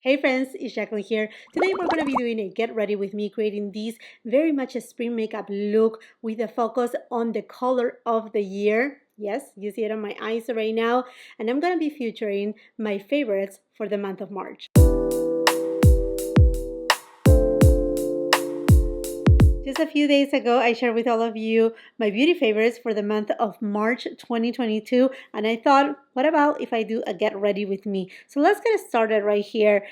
Hey friends, it's Jacqueline here. Today we're going to be doing a get ready with me, creating this very much a spring makeup look with a focus on the color of the year. Yes, you see it on my eyes right now. And I'm going to be featuring my favorites for the month of March. Just a few days ago, I shared with all of you my beauty favorites for the month of March 2022. And I thought, what about if I do a get ready with me? So let's get started right here.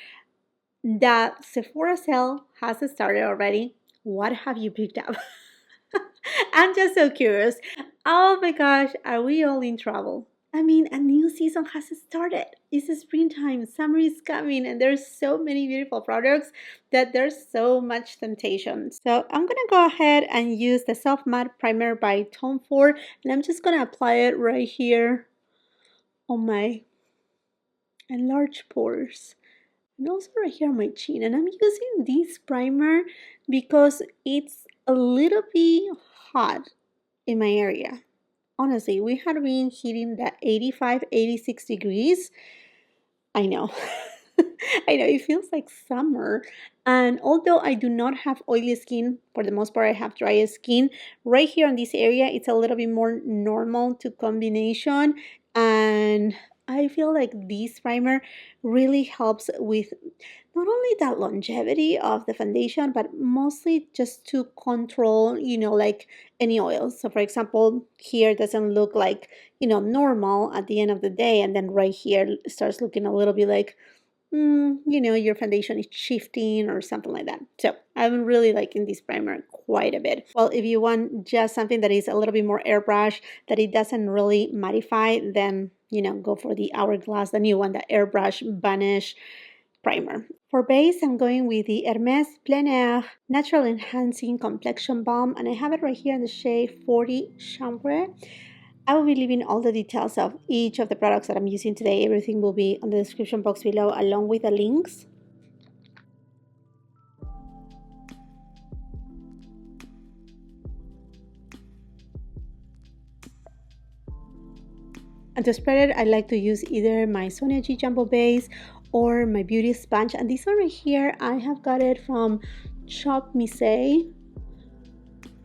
The Sephora sale has started already. What have you picked up? I'm just so curious. Oh my gosh, are we all in trouble? I mean, a new season has started. It's springtime, summer is coming, and there's so many beautiful products that there's so much temptation. So I'm gonna go ahead and use the Soft Matte Primer by Tom Ford, and I'm just gonna apply it right here on my enlarged pores. And also right here on my chin. And I'm using this primer because it's a little bit hot in my area. Honestly, we had been hitting the 85, 86 degrees. I know. I know, it feels like summer. And although I do not have oily skin, for the most part I have dry skin, right here on this area it's a little bit more normal to combination. And I feel like this primer really helps with not only that longevity of the foundation, but mostly just to control, like any oils. So for example, here doesn't look like, normal at the end of the day. And then right here starts looking a little bit like, your foundation is shifting or something like that. So I'm really liking this primer quite a bit. Well, if you want just something that is a little bit more airbrush, that it doesn't really mattify, then, go for the Hourglass, the new one, the Airbrush Vanish primer. For base, I'm going with the HERMES Plein Air Natural Enhancing Complexion Balm, and I have it right here in the shade 40 Chambre. I will be leaving all the details of each of the products that I'm using today. Everything will be on the description box below along with the links. And to spread it, I like to use either my Sonia G Jumbo Base or my beauty sponge. And this one right here, I have got it from Shop Mise.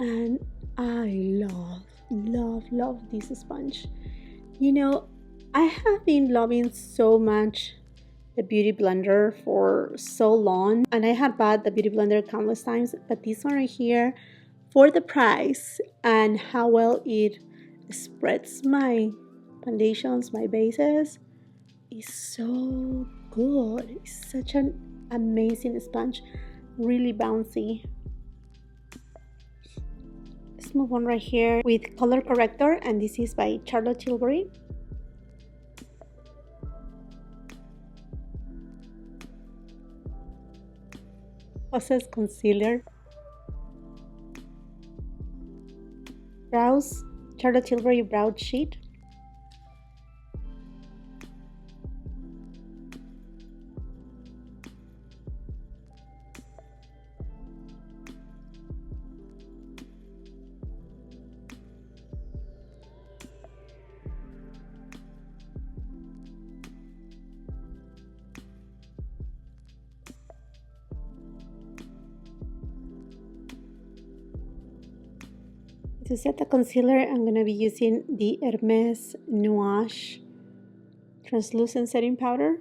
And I love this sponge. I have been loving so much the Beauty Blender for so long, and I had bought the Beauty Blender countless times, but this one right here, for the price and how well it spreads my foundations, my bases, is so good. It's such an amazing sponge, really bouncy. Let's move on right here with color corrector, and this is by Charlotte Tilbury. Process concealer. Brows, Charlotte Tilbury brow sheet. To set the concealer, I'm going to be using the HERMES Nuage Translucent Setting Powder.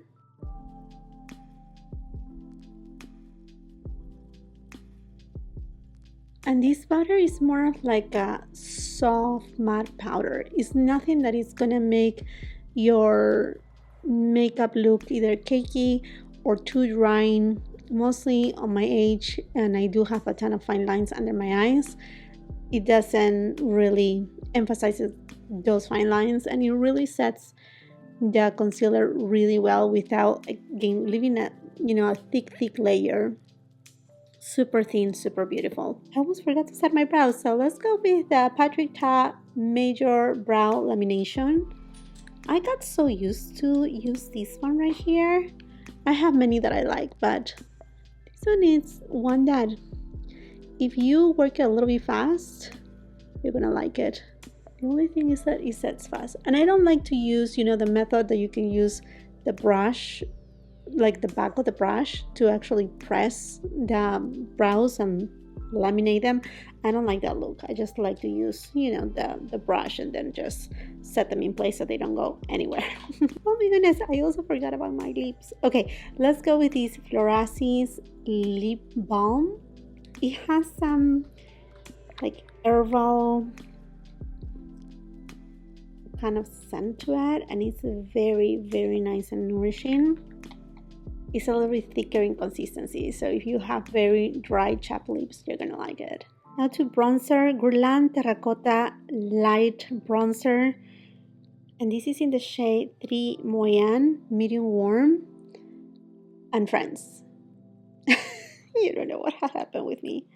And this powder is more of like a soft matte powder. It's nothing that is going to make your makeup look either cakey or too drying. Mostly on my age, and I do have a ton of fine lines under my eyes, it doesn't really emphasize those fine lines, and it really sets the concealer really well without, again, leaving a thick layer. Super thin, super beautiful. I almost forgot to set my brows, so let's go with the Patrick Ta Major Brow Lamination. I got so used to use this one right here. I have many that I like, but this one is one that if you work it a little bit fast, you're gonna like it. The only thing is that it sets fast. And I don't like to use, the method that you can use the brush like the back of the brush to actually press the brows and laminate them. I don't like that look. I just like to use, you know, the brush and then just set them in place so they don't go anywhere. Oh my goodness, I also forgot about my lips. Okay, let's go with this Florasis lip balm. It has some like herbal kind of scent to it, and it's very, very nice and nourishing. It's a little bit thicker in consistency, so if you have very dry chapped lips, you're gonna like it. Now to bronzer, Guerlain Terracotta Light Bronzer, and this is in the shade 3 Moyan, medium warm. And friends, you don't know what happened with me.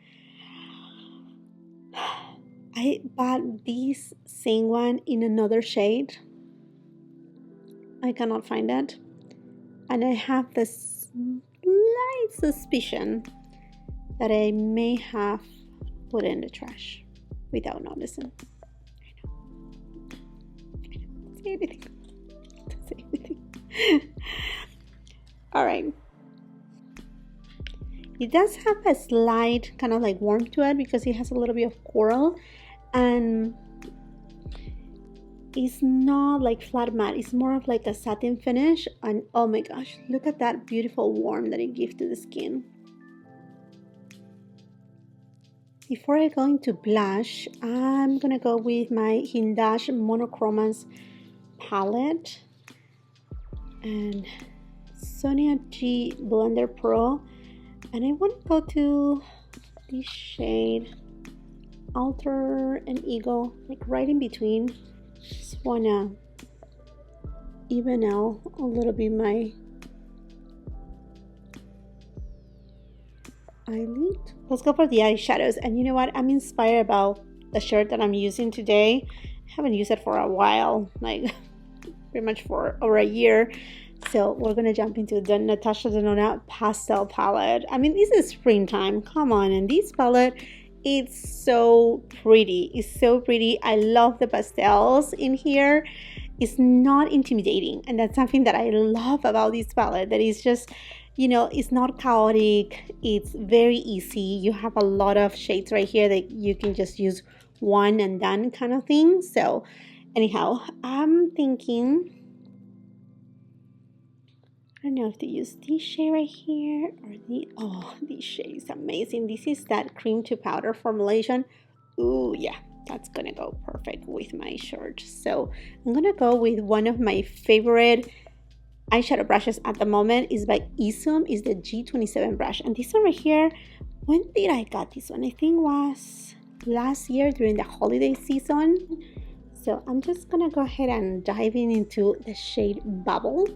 I bought this same one in another shade. I cannot find it. And I have this slight suspicion that I may have put it in the trash without noticing. I know. Don't say anything. Don't say anything. All right. It does have a slight kind of like warmth to it because it has a little bit of coral, and it's not like flat matte, it's more of like a satin finish. And oh my gosh, look at that beautiful warmth that it gives to the skin. Before I go into blush, I'm gonna go with my Hindash Monochromace palette and Sonia G Blender Pro, and I want to go to this shade Alter and Ego, like right in between. Just wanna even out a little bit my eyelid. Let's go for the eyeshadows. And you know what? I'm inspired about the shirt that I'm using today. I haven't used it for a while, like pretty much for over a year. So we're gonna jump into the Natasha Denona pastel palette. I mean, this is springtime, come on. And this palette, it's so pretty. It's so pretty. I love the pastels in here. It's not intimidating, and that's something that I love about this palette, that is just, you know, it's not chaotic. It's very easy. You have a lot of shades right here that you can just use one and done kind of thing. So anyhow, I'm thinking, I don't know if to use this shade right here or the, oh, this shade is amazing. This is that cream to powder formulation. Ooh, yeah, that's gonna go perfect with my shirt. So I'm gonna go with one of my favorite eyeshadow brushes at the moment. Is by ESUM, is the G27 brush. And this one right here, when did I got this one? I think was last year during the holiday season. So I'm just gonna go ahead and dive into the shade Bubble.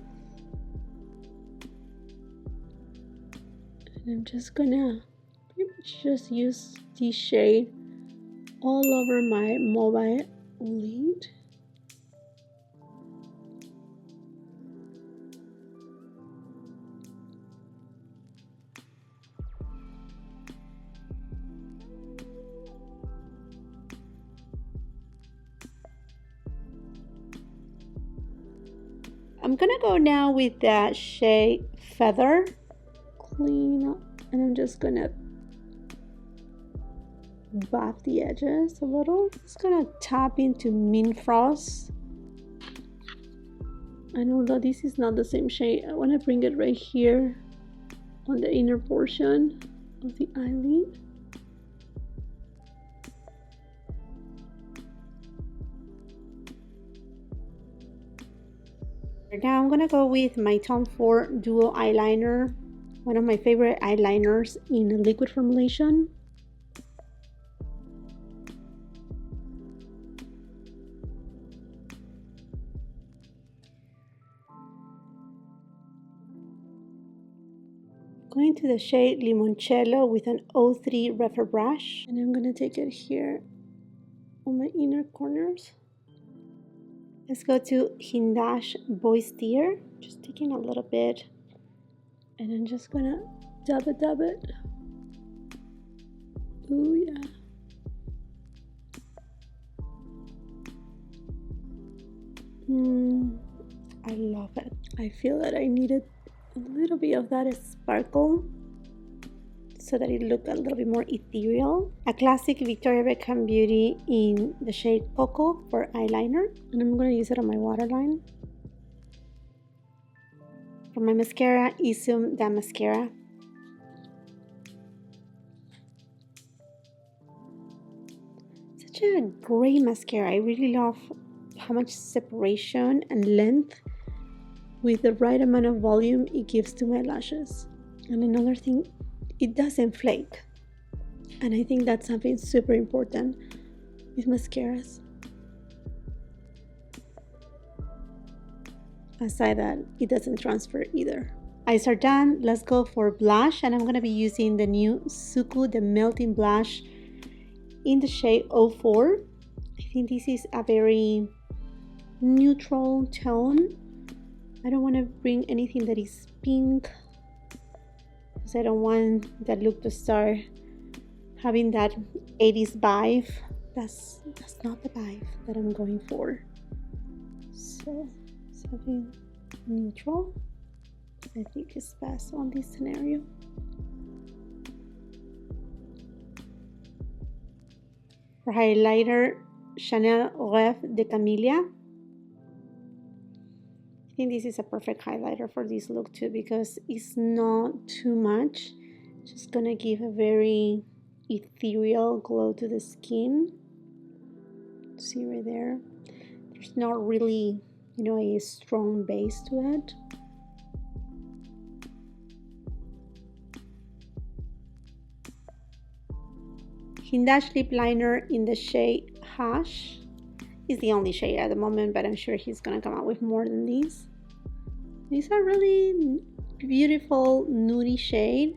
And I'm just gonna pretty much just use this shade all over my mobile lid. I'm gonna go now with that shade Feather. Clean up, and I'm just gonna buff the edges a little. Just gonna tap into Mint Frost. And although this is not the same shade, I want to bring it right here on the inner portion of the eyelid. Now I'm gonna go with my Tom Ford Duo Eyeliner, one of my favorite eyeliners in a liquid formulation. Going to the shade Limoncello with an 03 Refer brush, and I'm gonna take it here on my inner corners. Let's go to Hindash Boys Dear, just taking a little bit, and I'm just gonna dab it. Ooh, yeah. I love it. I feel that I need it a little bit of that sparkle so that it looked a little bit more ethereal. A classic Victoria Beckham beauty in the shade Cocoa for eyeliner, and I'm going to use it on my waterline. For my mascara, ESUM The Mascara. Such a great mascara. I really love how much separation and length with the right amount of volume it gives to my lashes. And another thing, it doesn't flake. And I think that's something super important with mascaras. Aside that, it doesn't transfer either. Eyes are done. Let's go for blush, and I'm going to be using the new Suku, the Melting Blush in the shade 04. I think this is a very neutral tone. I don't want to bring anything that is pink because I don't want that look to start having that 80s vibe. That's not the vibe that I'm going for. So something neutral I think is best on this scenario. For highlighter, Chanel Rêve de Camellia. I think this is a perfect highlighter for this look too because it's not too much. Just gonna give a very ethereal glow to the skin. See right there? There's not really, you know, a strong base to it. Hindash lip liner in the shade Hush. Is the only shade at the moment, but I'm sure he's gonna come out with more than these. These are really beautiful nudie shade.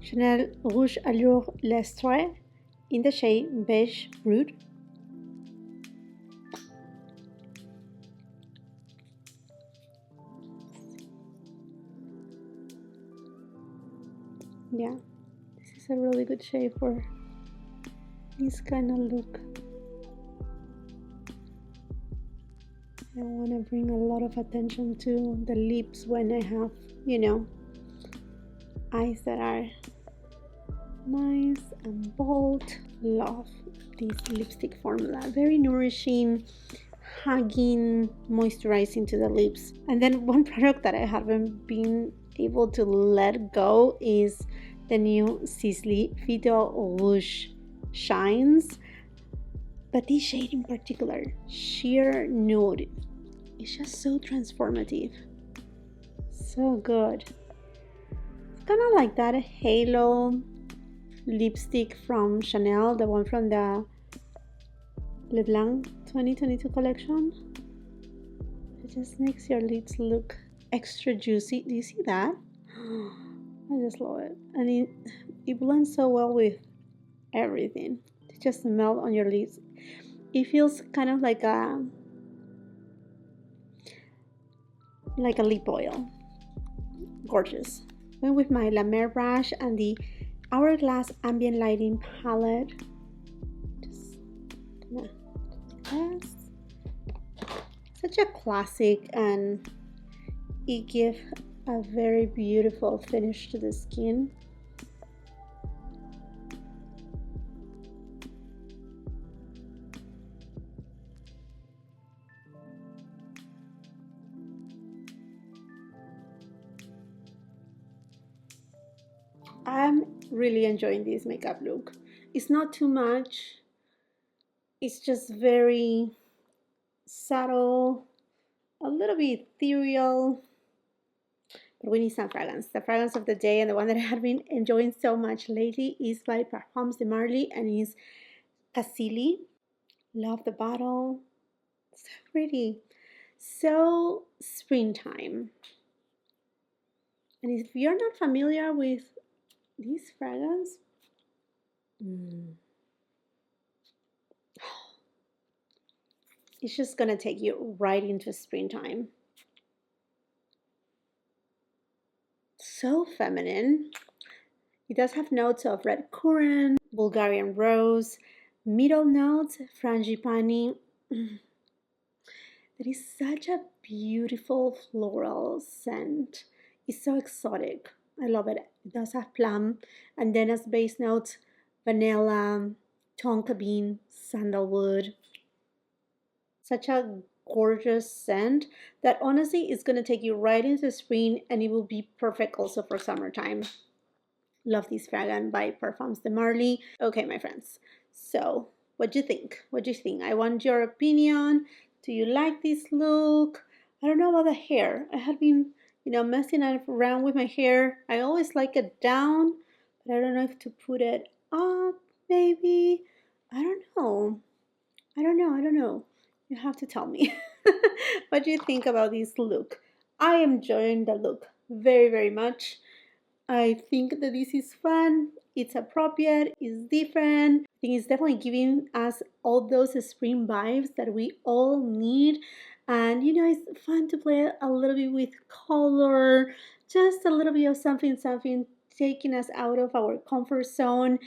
Chanel Rouge Allure L'Estre in the shade Beige Brut. Yeah, this is a really good shade for this kind of look. I want to bring a lot of attention to the lips when I have, you know, eyes that are nice and bold. Love this lipstick formula. Very nourishing, hugging, moisturizing to the lips. And then one product that I haven't been able to let go is the new Sisley Phyto Rouge Shines. But this shade in particular, Sheer Nude, it's just so transformative. So good. It's kind of like that halo lipstick from Chanel, the one from the Le Blanc 2022 collection. It just makes your lips look extra juicy. Do you see that? I just love it. And it blends so well with everything. It just melt on your lips. It feels kind of like a lip oil. Gorgeous. Went with my La Mer brush and the Hourglass Ambient Lighting palette. Just gonna such a classic, and it gives a very beautiful finish to the skin. I'm really enjoying this makeup look. It's not too much. It's just very subtle, a little bit ethereal, but we need some fragrance. The fragrance of the day, and the one that I have been enjoying so much lately, is by Parfums de Marly, and is CASSILI. Love the bottle. So pretty. So springtime. And if you're not familiar with this fragrance, it's just gonna take you right into springtime. So feminine. It does have notes of red currant, Bulgarian rose, middle notes, frangipani. That is such a beautiful floral scent. It's so exotic. I love it. It does have plum, and then as base notes, vanilla, tonka bean, sandalwood. Such a gorgeous scent that honestly is going to take you right into spring, and it will be perfect also for summertime. Love this fragrance by Parfums de Marly. Okay, my friends. So, what do you think? What do you think? I want your opinion. Do you like this look? I don't know about the hair. I have been, messing around with my hair. I always like it down, but I don't know if to put it up, maybe. I don't know. I don't know. You have to tell me. What do you think about this look? I am enjoying the look very, very much. I think that this is fun, it's appropriate, it's different. I think it's definitely giving us all those spring vibes that we all need. And it's fun to play a little bit with color, just a little bit of something taking us out of our comfort zone.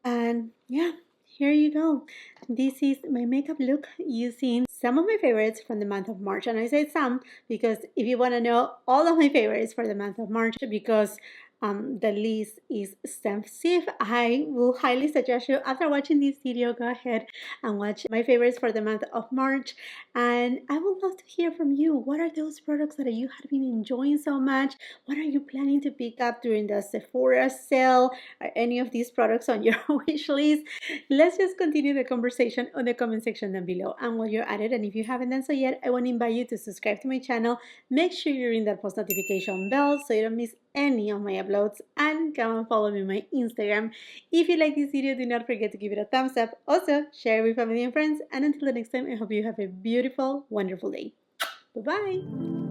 And yeah, here you go. This is my makeup look using some of my favorites from the month of March. And I say some because if you want to know all of my favorites for the month of March, because the list is extensive, I will highly suggest you after watching this video, go ahead and watch my favorites for the month of March. And I would love to hear from you. What are those products that you have been enjoying so much? What are you planning to pick up during the Sephora sale? Are any of these products on your wish list? Let's just continue the conversation on the comment section down below. And while you're at it, and if you haven't done so yet, I want to invite you to subscribe to my channel. Make sure you ring that post notification bell so you don't miss any of my uploads, and come and follow me on my Instagram. If you like this video, do not forget to give it a thumbs up. Also, share it with family and friends. And until the next time, I hope you have a beautiful, wonderful day. Bye-bye.